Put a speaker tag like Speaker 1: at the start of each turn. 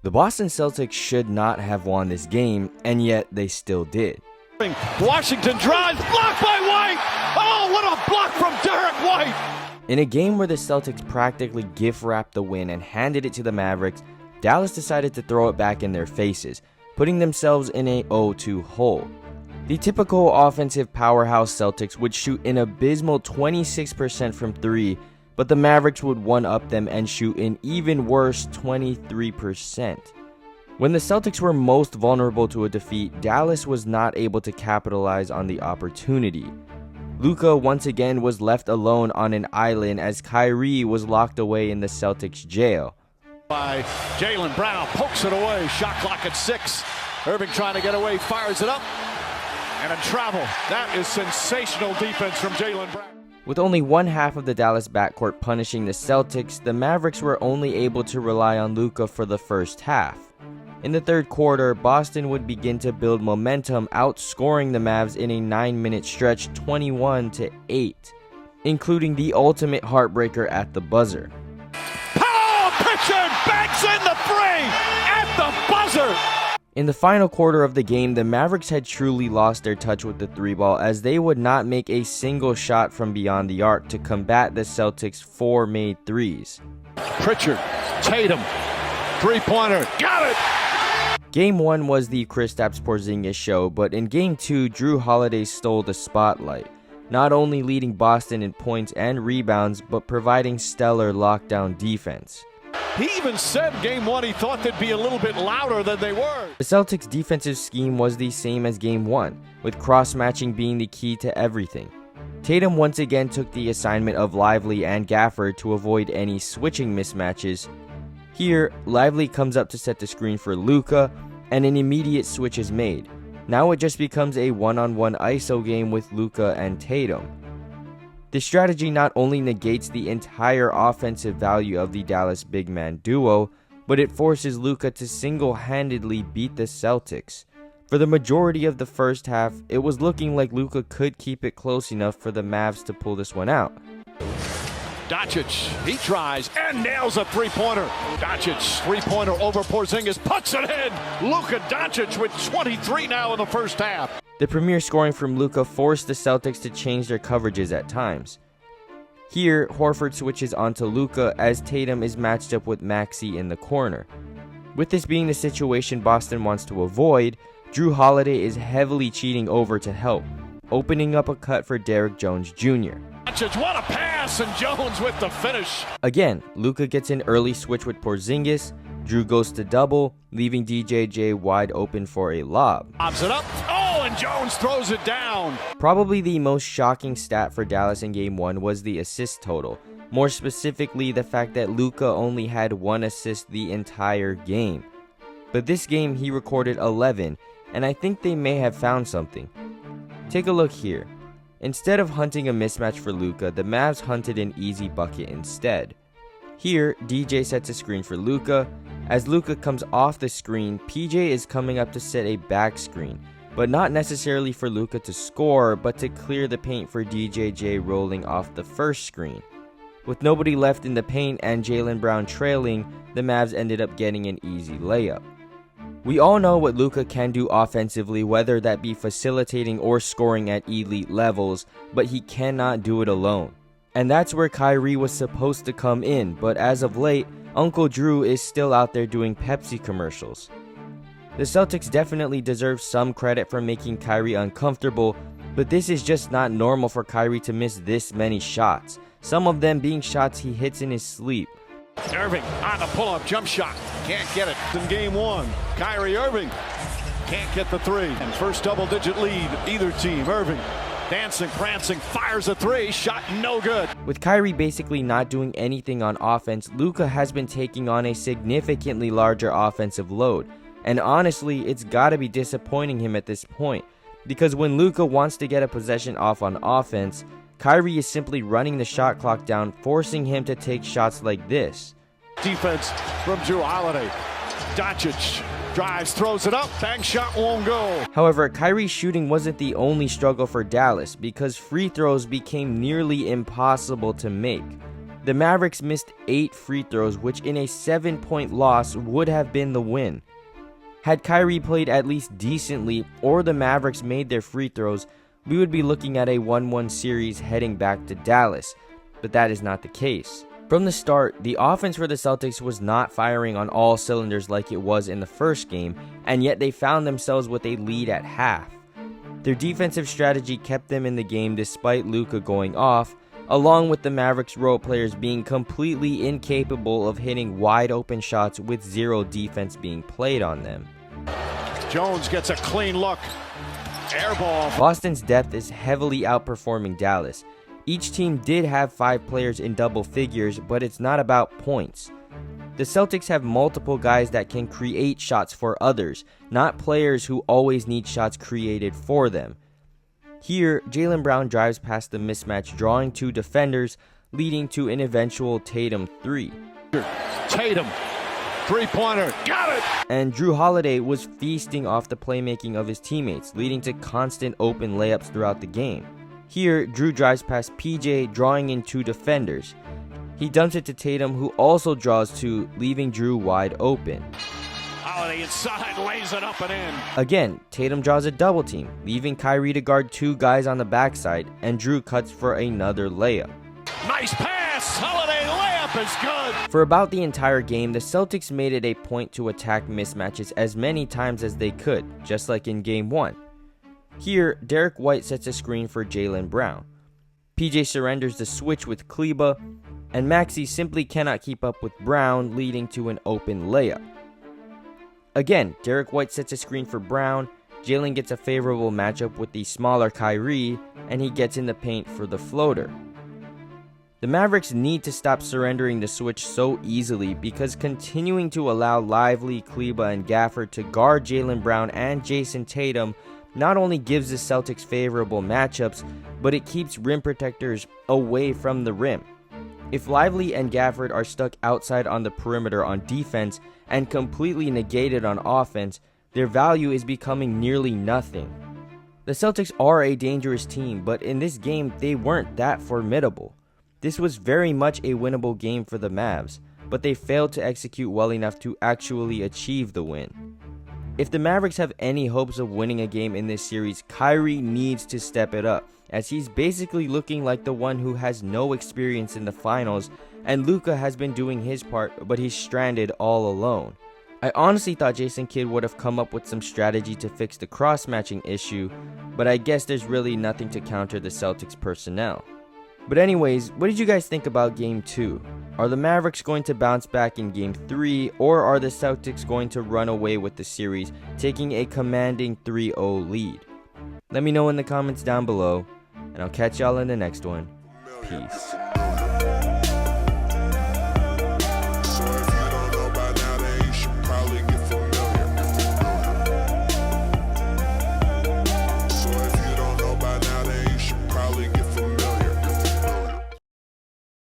Speaker 1: The Boston Celtics should not have won this game, and yet they still did.
Speaker 2: Washington drives, blocked by White! Oh, what a block from Derek White!
Speaker 1: In a game where the Celtics practically gift-wrapped the win and handed it to the Mavericks, Dallas decided to throw it back in their faces, putting themselves in a 0-2 hole. The typical offensive powerhouse Celtics would shoot an abysmal 26% from 3, but the Mavericks would one-up them and shoot an even worse 23%. When the Celtics were most vulnerable to a defeat, Dallas was not able to capitalize on the opportunity. Luka once again was left alone on an island as Kyrie was locked away in the Celtics jail.
Speaker 2: By Jaylen Brown, pokes it away, shot clock at 6. Irving trying to get away, fires it up, and a travel. That is sensational defense from Jaylen Brown.
Speaker 1: With only one half of the Dallas backcourt punishing the Celtics, the Mavericks were only able to rely on Luka for the first half. In the third quarter, Boston would begin to build momentum, outscoring the Mavs in a 9-minute stretch 21-8, including the ultimate heartbreaker at the buzzer.
Speaker 2: Powell, Pritchard banks in the 3 at the buzzer!
Speaker 1: In the final quarter of the game, the Mavericks had truly lost their touch with the 3-ball as they would not make a single shot from beyond the arc to combat the Celtics' 4 made threes.
Speaker 2: Pritchard, Tatum, three-pointer, got it!
Speaker 1: Game 1 was the Kristaps Porzingis show, but in Game 2, Jrue Holiday stole the spotlight, not only leading Boston in points and rebounds, but providing stellar lockdown defense.
Speaker 2: He even said Game 1 he thought they'd be a little bit louder than they were.
Speaker 1: The Celtics' defensive scheme was the same as Game 1, with cross-matching being the key to everything. Tatum once again took the assignment of Lively and Gafford to avoid any switching mismatches. Here, Lively comes up to set the screen for Luka, and an immediate switch is made. Now it just becomes a one-on-one ISO game with Luka and Tatum. This strategy not only negates the entire offensive value of the Dallas big man duo, but it forces Luka to single-handedly beat the Celtics. For the majority of the first half, it was looking like Luka could keep it close enough for the Mavs to pull this one out.
Speaker 2: Doncic, he tries and nails a three-pointer. Doncic, three-pointer over Porzingis, puts it in. Luka Doncic with 23 now in the first half.
Speaker 1: The premier scoring from Luka forced the Celtics to change their coverages at times. Here, Horford switches onto Luka as Tatum is matched up with Maxey in the corner. With this being the situation Boston wants to avoid, Jrue Holiday is heavily cheating over to help, opening up a cut for Derrick Jones Jr.
Speaker 2: Doncic, what a pass, and Jones with the finish.
Speaker 1: Again, Luka gets an early switch with Porzingis. Jrue goes to double, leaving DJJ wide open for a lob.
Speaker 2: Lobs it up. Oh, and Jones throws it down.
Speaker 1: Probably the most shocking stat for Dallas in Game 1 was the assist total. More specifically, the fact that Luka only had 1 assist the entire game. But this game he recorded 11, and I think they may have found something. Take a look here. Instead of hunting a mismatch for Luka, the Mavs hunted an easy bucket instead. Here, DJ sets a screen for Luka. As Luka comes off the screen, PJ is coming up to set a back screen, but not necessarily for Luka to score, but to clear the paint for DJJ rolling off the first screen. With nobody left in the paint and Jaylen Brown trailing, the Mavs ended up getting an easy layup. We all know what Luka can do offensively, whether that be facilitating or scoring at elite levels, but he cannot do it alone. And that's where Kyrie was supposed to come in, but as of late, Uncle Drew is still out there doing Pepsi commercials. The Celtics definitely deserve some credit for making Kyrie uncomfortable, but this is just not normal for Kyrie to miss this many shots, some of them being shots he hits in his sleep.
Speaker 2: Irving on the pull-up jump shot. Can't get it in Game 1. Kyrie Irving can't get the 3. And first double-digit lead, either team. Irving dancing, prancing, fires a 3. Shot no good.
Speaker 1: With Kyrie basically not doing anything on offense, Luka has been taking on a significantly larger offensive load. And honestly, it's gotta be disappointing him at this point. Because when Luka wants to get a possession off on offense, Kyrie is simply running the shot clock down, forcing him to take shots like this.
Speaker 2: Defense from Jrue Holiday. Doncic drives, throws it up, bank shot won't go.
Speaker 1: However, Kyrie's shooting wasn't the only struggle for Dallas because free throws became nearly impossible to make. The Mavericks missed 8 free throws, which in a 7-point loss would have been the win. Had Kyrie played at least decently or the Mavericks made their free throws, we would be looking at a 1-1 series heading back to Dallas, but that is not the case. From the start, the offense for the Celtics was not firing on all cylinders like it was in the first game, and yet they found themselves with a lead at half. Their defensive strategy kept them in the game despite Luka going off, along with the Mavericks role players being completely incapable of hitting wide open shots with zero defense being played on them.
Speaker 2: Jones gets a clean look. Air ball.
Speaker 1: Boston's depth is heavily outperforming Dallas. Each team did have 5 players in double figures, but it's not about points. The Celtics have multiple guys that can create shots for others, not players who always need shots created for them. Here, Jaylen Brown drives past the mismatch, drawing 2 defenders, leading to an eventual Tatum 3.
Speaker 2: Tatum, three-pointer, got it!
Speaker 1: And Drew Holiday was feasting off the playmaking of his teammates, leading to constant open layups throughout the game. Here, Drew drives past PJ, drawing in 2 defenders. He dumps it to Tatum, who also draws 2, leaving Drew wide open.
Speaker 2: Holiday inside, lays it up and in.
Speaker 1: Again, Tatum draws a double team, leaving Kyrie to guard 2 guys on the backside, and Drew cuts for another layup.
Speaker 2: Nice pass! Holiday layup is good!
Speaker 1: For about the entire game, the Celtics made it a point to attack mismatches as many times as they could, just like in Game 1. Here, Derek White sets a screen for Jaylen Brown. PJ surrenders the switch with Kleba, and Maxey simply cannot keep up with Brown, leading to an open layup. Again, Derek White sets a screen for Brown, Jaylen gets a favorable matchup with the smaller Kyrie, and he gets in the paint for the floater. The Mavericks need to stop surrendering the switch so easily because continuing to allow Lively, Kleba, and Gafford to guard Jaylen Brown and Jason Tatum not only gives the Celtics favorable matchups, but it keeps rim protectors away from the rim. If Lively and Gafford are stuck outside on the perimeter on defense and completely negated on offense, their value is becoming nearly nothing. The Celtics are a dangerous team, but in this game they weren't that formidable. This was very much a winnable game for the Mavs, but they failed to execute well enough to actually achieve the win. If the Mavericks have any hopes of winning a game in this series, Kyrie needs to step it up, as he's basically looking like the one who has no experience in the finals, and Luka has been doing his part, but he's stranded all alone. I honestly thought Jason Kidd would have come up with some strategy to fix the cross-matching issue, but I guess there's really nothing to counter the Celtics personnel. But anyways, what did you guys think about Game 2? Are the Mavericks going to bounce back in Game 3, or are the Celtics going to run away with the series, taking a commanding 3-0 lead? Let me know in the comments down below, and I'll catch y'all in the next one. Peace.